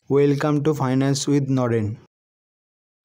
Welcome to finance with Naren.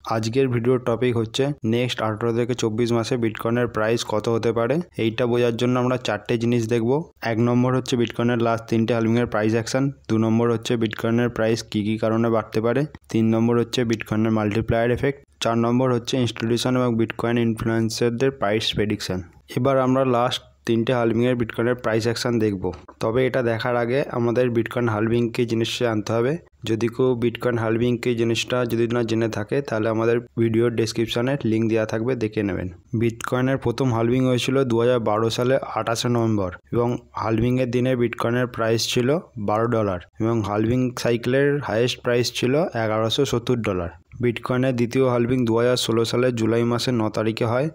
আজকের ভিডিওর topic হচ্ছে নেক্সট 18 থেকে 24 মাসে বিটকয়েনের প্রাইস কত হতে পারে। এইটা বোঝার জন্য আমরা চারটে জিনিস দেখব। 1 নম্বর হচ্ছে বিটকয়েনের লাস্ট 3টে হালভিংয়ের প্রাইস অ্যাকশন। 2 নম্বর হচ্ছে বিটকয়েনের প্রাইস কী কী কারণে বাড়তে পারে। 3 নম্বর হচ্ছে বিটকয়েনের মাল্টিপ্লায়ার এফেক্ট। 4 নম্বর হচ্ছে ইনস্টিটিউশন এবং বিটকয়েন ইনফ্লুয়েন্সারদের প্রাইস প্রেডিকশন। এবার আমরা লাস্ট 3টে হালভিংয়ের বিটকয়েনের প্রাইস অ্যাকশন দেখব। তবে এটা দেখার আগে আমাদের বিটকয়েন হালভিং কী জিনিসটা জানতে হবে। যদি কেউ বিটকয়েন হালভিং কী জিনিসটা যদি না জেনে থাকে তাহলে আমাদের ভিডিওর ডেসক্রিপশানে লিঙ্ক দেওয়া থাকবে, দেখে নেবেন। বিটকয়েনের প্রথম হালভিং হয়েছিল 2012 সালে 28 নভেম্বর এবং হালভিংয়ের দিনে বিটকয়েনের প্রাইস ছিল $12 এবং হালভিং সাইকেলের হাইয়েস্ট প্রাইস ছিল $1170। বিটকয়েনের দ্বিতীয় হালভিং 2016 সালের জুলাই মাসের 9 তারিখে হয়।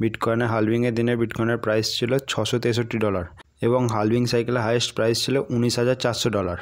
বিটকয়েনের হালভিংয়ের দিনে বিটকয়েনের প্রাইস ছিল $663 এবং হালভিং সাইকেলের হাইয়েস্ট প্রাইস ছিল $19,400।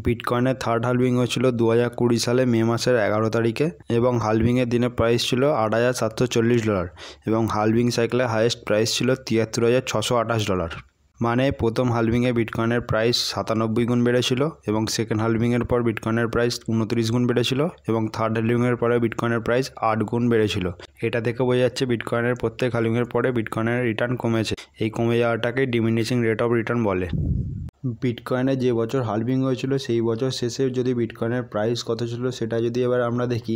বিটকয়েনের থার্ড হালভিং হয়েছিল 2020 সালে মে মাসের 11 তারিখে এবং হালভিংয়ের দিনে প্রাইস ছিল $8,740 এবং হালভিং সাইকেলের হাইয়েস্ট প্রাইস ছিল $73,628। মানে প্রথম হালভিংয়ে বিটকয়েনের প্রাইস 97 গুণ বেড়েছিল এবং সেকেন্ড হালভিংয়ের পর বিটকয়েনের প্রাইস 29 গুণ বেড়েছিল এবং থার্ড হালভিংয়ের পরে বিটকয়েনের প্রাইস 8 গুণ বেড়েছিল। এটা দেখে বোঝা যাচ্ছে বিটকয়েনের প্রত্যেক হালভিংয়ের পরে বিটকয়েনের রিটার্ন কমেছে। এই কমে যাওয়াটাকে ডিমিনিশিং রেট অফ রিটার্ন বলে। বিটকয়েনের যে বছর হালভিং হয়েছিল সেই বছর শেষে যদি বিটকয়েনের প্রাইস কত ছিল সেটা যদি এবার আমরা দেখি।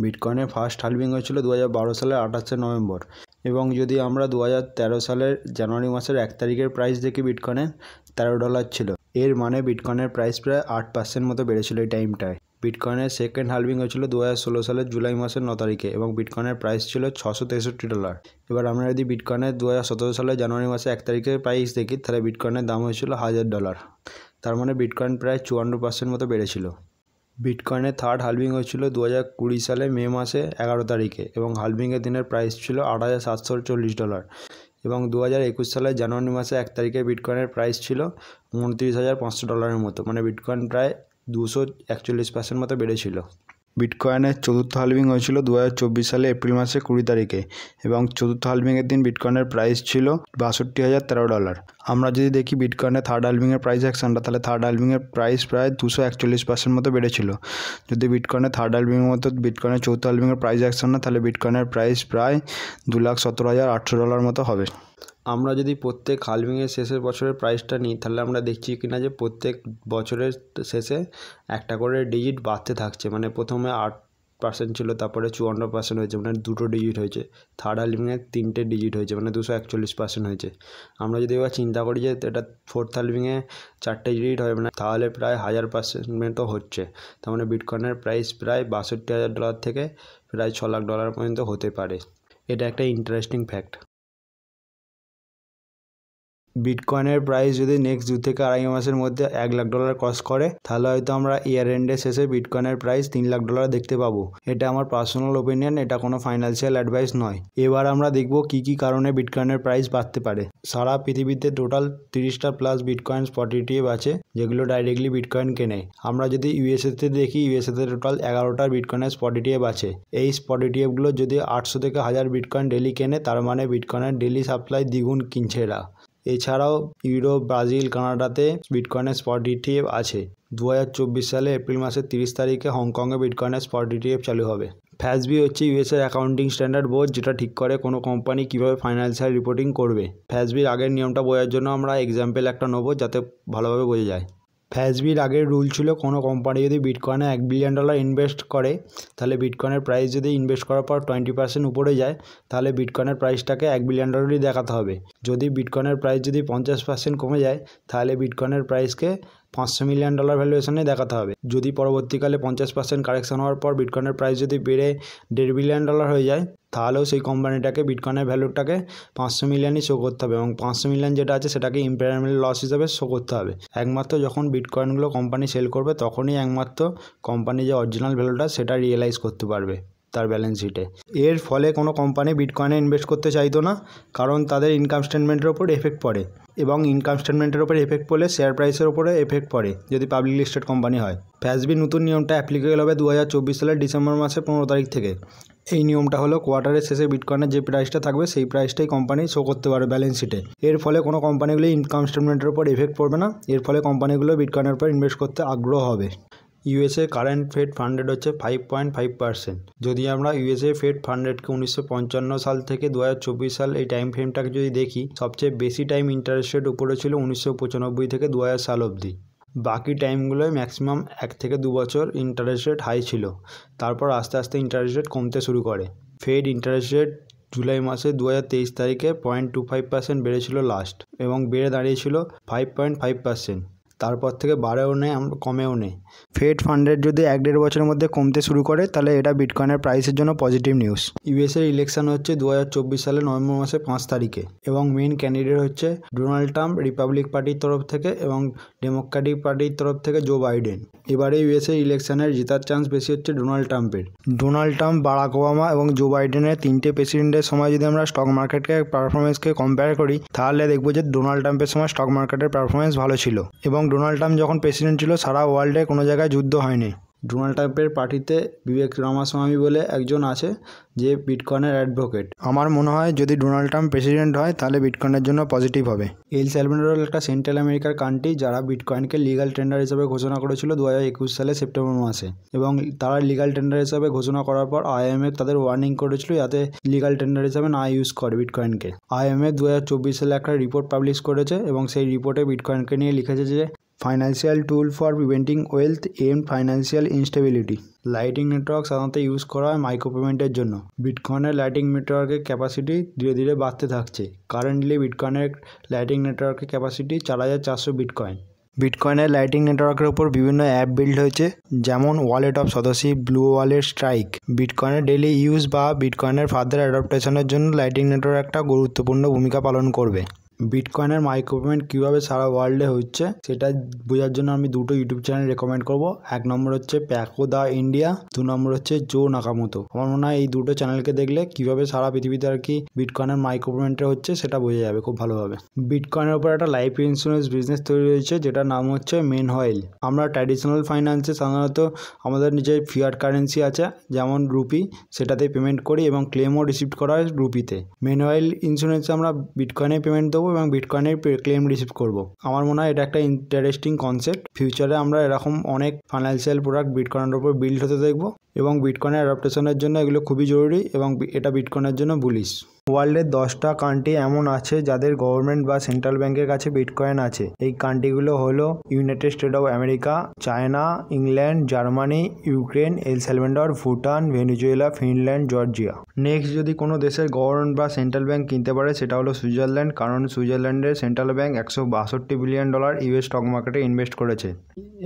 বিটকয়েনের ফার্স্ট হালভিং হয়েছিল 2012 সালের 28 নভেম্বর এবং যদি আমরা 2013 সালের জানুয়ারি মাসের 1 তারিখের প্রাইস দেখি বিটকয়েনের $13 ছিল। এর মানে বিটকয়েনের প্রাইস প্রায় 8% মতো বেড়েছিল এই টাইমটায়। বিটকয়েনের সেকেন্ড হালভিং হয়েছিল 2016 সালের জুলাই মাসের 9 তারিখে এবং বিটকয়েনের প্রাইস ছিল $663। এবার আমরা যদি বিটকয়েনের 2017 সালের জানুয়ারি মাসে 1 তারিখের প্রাইস দেখি তাহলে বিটকয়েনের দাম হয়েছিল $1000। তার মানে বিটকয়েন প্রায় 54% মতো বেড়েছিল। বিটকয়েনের থার্ড হালভিং হয়েছিল 2020 সালে মে মাসে 11 তারিখে এবং হালভিংয়ের দিনের প্রাইস ছিল $8,740 এবং 2021 সালের জানুয়ারি মাসে 1 তারিখে বিটকয়েনের প্রাইস ছিল $29,500 মতো। মানে বিটকয়েন প্রায় 241% মতো বেড়েছিল। বিটকয়েনের চতুর্থ হালভিং হয়েছিল 2024 সালে এপ্রিল মাসে 20 তারিখে এবং চতুর্থ হালভিংয়ের দিন বিটকয়েনের প্রাইস ছিল $62,013। আমরা যদি দেখি বিটকয়েনের থার্ড হালভিংয়ের প্রাইস অ্যাকশনটা তাহলে থার্ড হালভিংয়ের প্রাইস প্রায় 241% মতো বেড়েছিল। যদি বিটকয়েনের থার্ড হালভিংয়ের মতো বিটকয়েনের চৌথ হালভিংয়ের প্রাইস অ্যাকশন না তাহলে বিটকয়েনের প্রাইস প্রায় $2,17,800 মতো হবে। আমরা যদি প্রত্যেক হালভিংয়ের শেষের বছরের প্রাইসটা নিই তাহলে আমরা দেখছি কিনা যে প্রত্যেক বছরের শেষে একটা করে ডিজিট বাড়তে থাকছে। মানে প্রথমে 8% ছিল, তারপরে 54% হয়েছে, মানে 2টো ডিজিট হয়েছে। থার্ড হালভিংয়ে 3টে ডিজিট হয়েছে, মানে 241% হয়েছে। আমরা যদি এবার চিন্তা করি যে এটা ফোর্থ হালভিংয়ে 4টে ডিজিট হবে না তাহলে প্রায় 1000% তো হচ্ছে। তার মানে বিটকয়েনের প্রাইস প্রায় $62,000 থেকে প্রায় $6,00,000 পর্যন্ত হতে পারে। এটা একটা ইন্টারেস্টিং ফ্যাক্ট। বিটকয়েনের প্রাইস যদি নেক্সট 2 থেকে আড়াই মাসের মধ্যে $1,00,000 ক্রস করে তাহলে হয়তো আমরা ইয়ার এন্ডের শেষে বিটকয়েনের প্রাইস $3,00,000 দেখতে পাবো। এটা আমার পার্সোনাল ওপিনিয়ন, এটা কোনো ফাইন্যান্সিয়াল অ্যাডভাইস নয়। এবার আমরা দেখব কী কী কারণে বিটকয়েনের প্রাইস বাড়তে পারে। সারা পৃথিবীতে টোটাল 30টা প্লাস বিটকয়েন স্পট ইটিএফ আছে যেগুলো ডাইরেক্টলি বিটকয়েন কেনে। আমরা যদি ইউএসএতে দেখি ইউএসএতে টোটাল 11টা বিটকয়েনের স্পট ইটিএফ আছে। এই স্পট ইটিএফগুলো যদি 800 থেকে 1000 বিটকয়েন ডেলি কেনে তার মানে বিটকয়েনের ডেলি সাপ্লাই দ্বিগুণ কিনছে এরা। এছাড়াও ইউরোপ, ব্রাজিল, কানাডাতে বিটকয়েনের স্পট ইটিএফ আছে। 2024 সালে এপ্রিল মাসের 30 তারিখে হংকংয়ে বিটকয়েনের স্পট ইটিএফ চালু হবে। FASB হচ্ছে ইউএসের অ্যাকাউন্টিং স্ট্যান্ডার্ড বোর্ড যেটা ঠিক করে কোনো কোম্পানি কীভাবে ফাইন্যান্সিয়াল রিপোর্টিং করবে। FASBর আগের নিয়মটা বোঝার জন্য আমরা এক্সাম্পল একটা নেবো যাতে ভালোভাবে বোঝা যায়। FASBর আগের রুল ছিল কোনো কোম্পানি যদি বিটকয়েনে $1 বিলিয়ন ইনভেস্ট করে তাহলে বিটকয়েনের প্রাইস যদি ইনভেস্ট করার পর 20% উপরে যায় তাহলে বিটকয়েনের প্রাইসটাকে $1 বিলিয়ন দেখাতে হবে। যদি বিটকয়েনের প্রাইস যদি 50% কমে যায় তাহলে বিটকয়েনের প্রাইসকে $500 মিলিয়ন ভ্যালুয়েশনে দেখাতে হবে। যদি পরবর্তীকালে 50% কারেকশন হওয়ার পর বিটকয়েনের প্রাইস যদি বেড়ে $1.5 বিলিয়ন হয়ে যায় তাহলেও সেই কোম্পানিটাকে বিটকয়েনের ভ্যালুটাকে 500 মিলিয়নই শো করতে হবে এবং 500 মিলিয়ন যেটা আছে সেটাকে ইম্পেয়ারমেন্ট লস হিসেবে শো করতে হবে। একমাত্র যখন বিটকয়েনগুলো কোম্পানি সেল করবে তখনই একমাত্র কোম্পানি যে অরিজিনাল ভ্যালুটা সেটা রিয়েলাইজ করতে পারবে তার ব্যালেন্স শিটে। এর ফলে কোনো কোম্পানি বিটকয়েনে ইনভেস্ট করতে চাইতো না, কারণ তাদের ইনকাম স্টেটমেন্টের ওপর এফেক্ট পড়ে এবং ইনকাম স্টেটমেন্টের ওপর এফেক্ট পড়লে শেয়ার প্রাইসের ওপরে এফেক্ট পড়ে যদি পাবলিক লিস্টেড কোম্পানি হয়। FASBর নতুন নিয়মটা অ্যাপ্লিকেবল হবে 2024 সালের ডিসেম্বর মাসের 15 তারিখ থেকে। এই নিয়মটা হলো কোয়ার্টারের শেষে বিটকয়েনের যে প্রাইসটা থাকবে সেই প্রাইসটাই কোম্পানি শো করতে পারে ব্যালেন্স শিটে। এর ফলে কোনো কোম্পানিগুলো ইনকাম স্টেটমেন্টের উপর এফেক্ট পড়বে না। এর ফলে কোম্পানিগুলো বিটকয়েনের উপর ইনভেস্ট করতে আগ্রহ হবে। USA current fed fund rate হচ্ছে 5.5%। যদি আমরা ইউএসএ ফেড ফান্ড রেটকে 1955 সাল থেকে 2024 সাল এই টাইম ফ্রেমটাকে যদি দেখি, সবচেয়ে বেশি টাইম ইন্টারেস্ট রেট উপরে ছিল 1995 থেকে 2000 সাল অবধি। বাকি টাইমগুলোয় ম্যাক্সিমাম 1 থেকে 2 বছর ইন্টারেস্ট রেট হাই ছিল, তারপর আস্তে আস্তে ইন্টারেস্ট রেট কমতে শুরু করে। ফেড ইন্টারেস্ট রেট জুলাই মাসে 2023 তারিখে 0.25% বেড়েছিল লাস্ট, এবং বেড়ে দাঁড়িয়েছিল 5.5%। তারপর থেকে বাড়েও নেই, কমেও নেই। ফেড ফান্ড রেট যদি 1-1.5 বছরের মধ্যে কমতে শুরু করে, তাহলে এটা বিটকয়েনের প্রাইসের জন্য পজিটিভ নিউজ। ইউএসএ ইলেকশন হচ্ছে 2024 সালে নভেম্বর মাসে 5 তারিখে, এবং মেইন ক্যান্ডিডেট হচ্ছে ডোনাল্ড ট্রাম্প রিপাবলিক পার্টির তরফ থেকে, এবং ডেমোক্রেটিক পার্টির তরফ থেকে জো বাইডেন। এবারে ইউএসএ ইলেকশনের জেতার চান্স বেশি হচ্ছে ডোনাল্ড ট্রাম্পের। ডোনাল্ড ট্রাম্প, বারাক ওবামা এবং জো বাইডেনের 3টে প্রেসিডেন্টের সময় যদি আমরা স্টক মার্কেটকে পারফরমেন্সকে কম্পেয়ার করি, তাহলে দেখবো যে ডোনাল্ড ট্রাম্পের সময় স্টক মার্কেটের পারফরমেন্স ভালো ছিল, এবং ডোনাল্ড ট্রাম্প যখন প্রেসিডেন্ট ছিল সারা ওয়ার্ল্ডে কোনো জায়গায় যুদ্ধ হয়নি। ডোনাল্ড ট্রাম্পের পার্টিতে বিবেক রামাস্বামী বলে একজন আছে, যে বিটকয়েনের অ্যাডভোকেট। আমার মনে হয় যদি ডোনাল্ড ট্রাম্প প্রেসিডেন্ট হয় তাহলে বিটকয়েনের জন্য পজিটিভ হবে। এল সালভাডোর একটা সেন্ট্রাল আমেরিকার কান্ট্রি, যারা বিটকয়েনকে লিগাল টেন্ডার হিসেবে ঘোষণা করেছিল 2021 সালে সেপ্টেম্বর মাসে, এবং তারা লিগাল টেন্ডার হিসেবে ঘোষণা করার পর IMF তাদের ওয়ার্নিং করেছিল যাতে লিগাল টেন্ডার হিসেবে না ইউজ করে বিটকয়েনকে। IMF 2024 সালে একটা রিপোর্ট পাবলিশ করেছে, এবং সেই রিপোর্টে বিটকয়েনকে নিয়ে লিখেছে যে financial tool for preventing wealth and financial instability. Lightning network সাধারণত ইউজ করা হয় মাইক্রো পেমেন্টের জন্য। বিটকয়েনের লাইটিং নেটওয়ার্কের ক্যাপাসিটি ধীরে ধীরে বাড়তে থাকছে। কারেন্টলি বিটকয়েনের লাইটিং নেটওয়ার্কের ক্যাপাসিটি 4400 বিটকয়েন। বিটকয়েনের লাইটিং নেটওয়ার্কের উপর বিভিন্ন অ্যাপ বিল্ড হয়েছে, যেমন ওয়ালেট অফ সদস্য, ব্লু ওয়ালেট, স্ট্রাইক। বিটকয়েনের ডেইলি ইউজ বা বিটকয়েনের ফার্দার অ্যাডাপ্টেশনের জন্য লাইটিং নেটওয়ার্ক একটা গুরুত্বপূর্ণ ভূমিকা পালন করবে। বিটকয়েনের মাইক্রো পেমেন্ট কীভাবে সারা ওয়ার্ল্ডে হচ্ছে সেটা বোঝার জন্য আমি দুটো ইউটিউব চ্যানেল রেকমেন্ড করব। 1 নম্বর হচ্ছে প্যাকো দা ইন্ডিয়া, 2 নম্বর হচ্ছে জো নাকামোতো। আমার মনে হয় এই দুটো চ্যানেলকে দেখলে কীভাবে সারা পৃথিবীতে আর কি বিটকয়েনের মাইক্রো পেমেন্টটা হচ্ছে সেটা বোঝা যাবে খুব ভালোভাবে। বিটকয়েনের উপর একটা লাইফ ইন্স্যুরেন্স বিজনেস তৈরি হয়েছে, যেটার নাম হচ্ছে মেনওয়েল। আমরা ট্র্যাডিশনাল ফাইন্যান্সে সাধারণত আমাদের নিজের ফিয়াট কারেন্সি আছে, যেমন রুপি, সেটাতে পেমেন্ট করি এবং ক্লেমও রিসিভ করা হয় রুপিতে। মেনওয়েল ইন্স্যুরেন্সে আমরা বিটকয়েনে পেমেন্ট দেবো এবং বিটকয়েনের ক্লেম রিসিভ করব। আমার মনে হয় এটা একটা ইন্টারেস্টিং কনসেপ্ট। ফিউচারে আমরা এরকম অনেক ফাইন্যান্সিয়াল প্রোডাক্ট বিটকয়েনের উপর বিল্ড হতে দেখবো, এবং বিটকয়েনের অ্যাডাপ্টেশনের জন্য এগুলো খুবই জরুরি, এবং এটা বিটকয়েনের জন্য বুলিশ। ওয়ার্ল্ডের 10টা কান্ট্রি এমন আছে যাদের গভর্নমেন্ট বা সেন্ট্রাল ব্যাংকের কাছে বিটকয়েন আছে। এই কান্ট্রিগুলো হলো United state of America, China, England, Germany, Ukraine, L সালভাডোর, Bhutan, Venezuela, Finland, Georgia. Next যদি কোনো দেশের গভর্নমেন্ট বা সেন্ট্রাল ব্যাংক কিনতে পারে সেটা হলো সুইজারল্যান্ড, কারণ সুইজারল্যান্ডের central bank $162 billion US stock মার্কেটে ইনভেস্ট করেছে,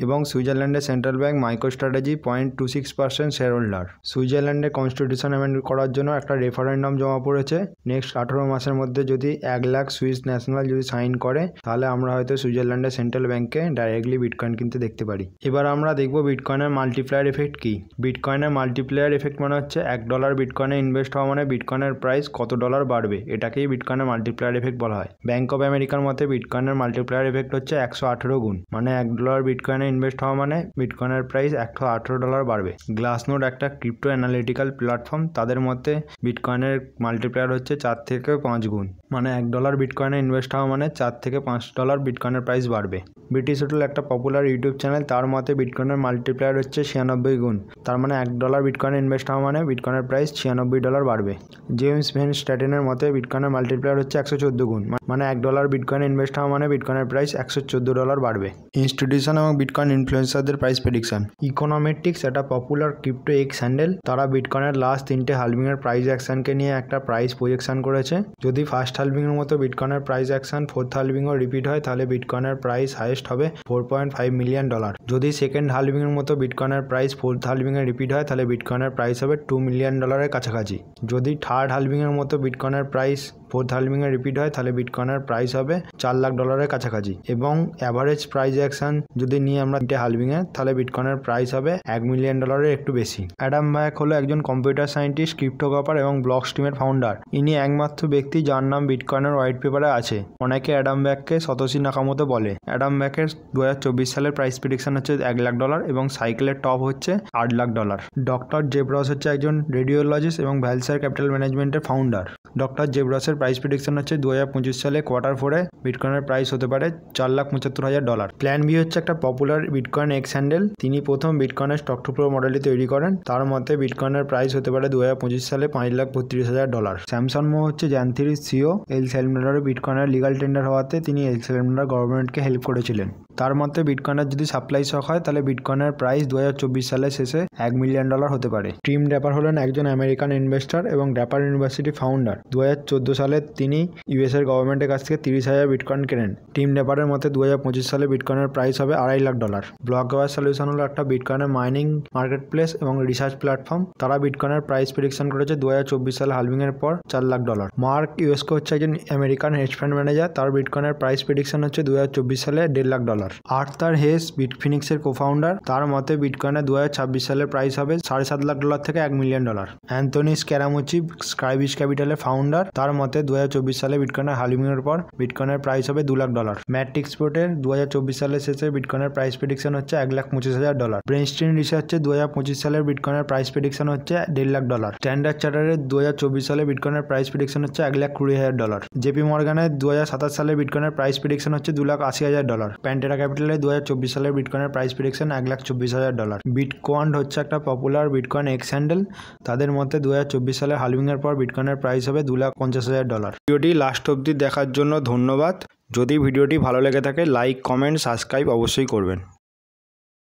এবং সুইজারল্যান্ডের central bank MicroStrategy 0.26% share holder. সুইজারল্যান্ডের কনস্টিটিউশন অ্যামেন্ড করার জন্য একটা রেফারেন্ডাম জমা পড়েছে। নেক্সট 18 মাসের মধ্যে যদি 1 লাখ সুইস ন্যাশনাল যদি সাইন করে, তাহলে আমরা হয়তো সুইজারল্যান্ডের সেন্ট্রাল ব্যাংকে ডাইরেক্টলি বিটকয়েন কিনতে দেখতে পারি। এবার আমরা দেখব বিটকয়েনের মাল্টিপ্লায়ার এফেক্ট কি। বিটকয়েনের মাল্টিপ্লায়ার এফেক্ট মানে হচ্ছে $1 বিটকয়েনে ইনভেস্ট হওয়া মানে বিটকয়েনের প্রাইস কত ডলার বাড়বে, এটাকেই বিটকয়েনের মাল্টিপ্লায়ার এফেক্ট বলা হয়। ব্যাংক অফ আমেরিকার মতে বিটকয়েনের মাল্টিপ্লায়ার এফেক্ট হচ্ছে 118 গুণ, মানে $1 বিটকয়েনে ইনভেস্ট হওয়া মানে বিটকয়েনের প্রাইস $118 বাড়বে। গ্লাসনোড একটা ক্রিপ্টো অ্যানালিটিক্যাল প্ল্যাটফর্ম, তাদের মতে বিটকয়েনের মাল্টিপ্লায়ার হচ্ছে 4 থেকে 5 গুণ, মানে $1 বিটকয়েনে ইনভেস্ট হওয়া মানে $4 থেকে $5 বিটকয়েনের প্রাইস বাড়বে। ব্রিটিশ হোটেল একটা পপুলার ইউটিউব চ্যানেল, তার মতে বিটকয়েনের মাল্টিপ্লায়ার হচ্ছে 96 গুণ, তার মানে $1 বিটকয়েনে ইনভেস্ট হওয়া মানে বিটকয়েনের প্রাইস $96 বাড়বে। জেমস ভেন স্ট্র্যাটেনের মতে বিটকয়েনের মাল্টিপ্লায়ার হচ্ছে 114 গুণ, মানে $1 বিটকয়েনে ইনভেস্ট হওয়া মানে বিটকয়েনের প্রাইস $114 বাড়বে। ইনস্টিটিউশন এবং বিটকয়েন ইনফ্লুয়েন্সারদের প্রাইস প্রেডিকশন। ইকোনমেট্রিক্স একটা পপুলার ক্রিপ্টো এক্স হ্যান্ডেল, তারা বিটকয়েনের লাস্ট 3টে হালভিংয়ের প্রাইস অ্যাকশনকে নিয়ে একটা প্রাইস প্রজেকশন করেছে। যদি ফার্স্ট হালভিংয়ের মতো বিটকয়েনের প্রাইস অ্যাকশন 4th হালভিংও রিপিট হয়, তাহলে বিটকয়েনের প্রাইস হাইয়েস্ট হবে $4.5 মিলিয়ন। যদি সেকেন্ড হালভিংয়ের মতো বিটকয়েনের প্রাইস 4th হালভিংয়ে রিপিট হয়, তাহলে বিটকয়েনের প্রাইস হবে $2 মিলিয়ন কাছাকাছি। যদি থার্ড হালভিংয়ের মতো বিটকয়েনের প্রাইস 4th হালভিংয়ে রিপিট হয়, তাহলে বিটকয়েনের প্রাইস হবে $4 লাখ কাছাকাছি। এবং অ্যাভারেজ প্রাইস অ্যাকশন যদি নিয়ে আমরা 3টে হালভিংয়ে, তাহলে বিটকয়েনের প্রাইস হবে $1 মিলিয়ন একটু বেশি। অ্যাডাম ব্যাক হলো একজন কম্পিউটার সায়েন্টিস্ট, ক্রিপ্টোগ্রাফার এবং ব্লক স্ট্রিমের ফাউন্ডার। ইনি একমাত্র ব্যক্তি যার নাম বিটকয়েনের হোয়াইট পেপারে আছে। অনেকে অ্যাডাম ব্যাককে সতোশি নাকামোতো বলে। অ্যাডাম ব্যাকের 2024 সালের প্রাইস প্রেডিকশন হচ্ছে $1,00,000 এবং সাইকেলের টপ হচ্ছে $8,00,000। ডক্টর জেব রস হচ্ছে একজন রেডিওলজিস্ট এবং ভ্যালসার ক্যাপিটাল ম্যানেজমেন্টের ফাউন্ডার। ডক্টর জেব রসের প্রাইস প্রেডিকশন হচ্ছে 2025 সালে Q4 বিটকয়েনের প্রাইস হতে পারে $4,75,000। প্ল্যান বি হচ্ছে একটা পপুলার বিটকয়েন এক্স হ্যান্ডেল। তিনি প্রথম বিটকয়েনের স্টক টু ফ্লো মডেলটি তৈরি করেন। তার মতে বিটকয়েনের প্রাইস হতে পারে 2025 সালে $5,32,000। স্যামসন মো হচ্ছে জ্যানথিরির সিও। এল সালভাডোরে বিটকয়েনের লিগাল টেন্ডার হওয়াতে তিনি এল সালভাডোর গভর্নমেন্টকে হেল্প করেছিলেন। তার মতে বিটকয়েনের যদি সাপ্লাই শক হয় তাহলে বিটকয়েনের প্রাইস 2024 সালের শেষে $1 মিলিয়ন হতে পারে। টিম ড্র্যাপার হলেন একজন আমেরিকান ইনভেস্টর এবং ড্র্যাপার ইউনিভার্সিটি ফাউন্ডার। 2014 সালে তিনি ইউএসের গভর্নমেন্টের কাছ থেকে 30,000 বিটকয়েন কেনেন। টিম ড্র্যাপারের মতে 2025 সালে বিটকয়েনের প্রাইস হবে $250,000। ব্লকওয়ার সলিউশন হলো একটা বিটকয়েনের মাইনিং মার্কেট প্লেস এবং রিসার্চ প্ল্যাটফর্ম। তারা বিটকয়েনের প্রাইস প্রেডিকশন করেছে 2024 সালে হালভিং এর পর $4,00,000। মার্ক ইউএসকো হচ্ছে একজন আমেরিকান হেজ ফান্ড ম্যানেজার। তার বিটকয়েনের প্রাইস প্রেডিকশন হচ্ছে 2024 সালে $1,50,000। আর্থার হেস বিটফিনিক্সের কোফাউন্ডার। তার মতে বিটকয়েনের 2026 সালের প্রাইস হবে $7.5 থেকে $1 মিলিয়ন। অ্যান্থনি স্ক্যারামুচি স্ক্রাইবিশ ক্যাপিটালের ফাউন্ডার। তার মতে 2024 সালে বিটকয়েনের হালভিং এর পর বিটকয়েনের প্রাইস হবে $2,00,000। ম্যাট্রিক্স পোর্টের 2024 সালের শেষে বিটকয়েনের প্রাইস প্রেডিকশন হচ্ছে $1,25,000। ব্রেনস্টিন রিসার্চের 2025 সালের বিটকয়েনের প্রাইস প্রেডিকশন হচ্ছে $1,50,000। স্ট্যান্ডার্ড চার্টারের 2024 সালে বিটকয়েনের প্রাইস প্রেডিকশন হচ্ছে $1,20,000। জেপি মর্গানের 2027 সালে বিটকয়েনের প্রাইস প্রেডিকশন হচ্ছে $2,80,000। প্যান্টেরা ক্যাপিটালের 2024 সালের বিটকয়েনের প্রাইস প্রেডিকশন $1,24,000। বিটকয়েন হচ্ছে একটা পপুলার বিটকয়েন এক্স হ্যান্ডেল। তাদের মধ্যে 2024 সালে হালভিং এর পর বিটকয়েনের প্রাইস হবে $2,50,000। ভিডিওটি লাস্ট অবধি দেখার জন্য ধন্যবাদ। যদি ভিডিওটি ভালো লেগে থাকে লাইক, কমেন্ট, সাবস্ক্রাইব অবশ্যই করবেন।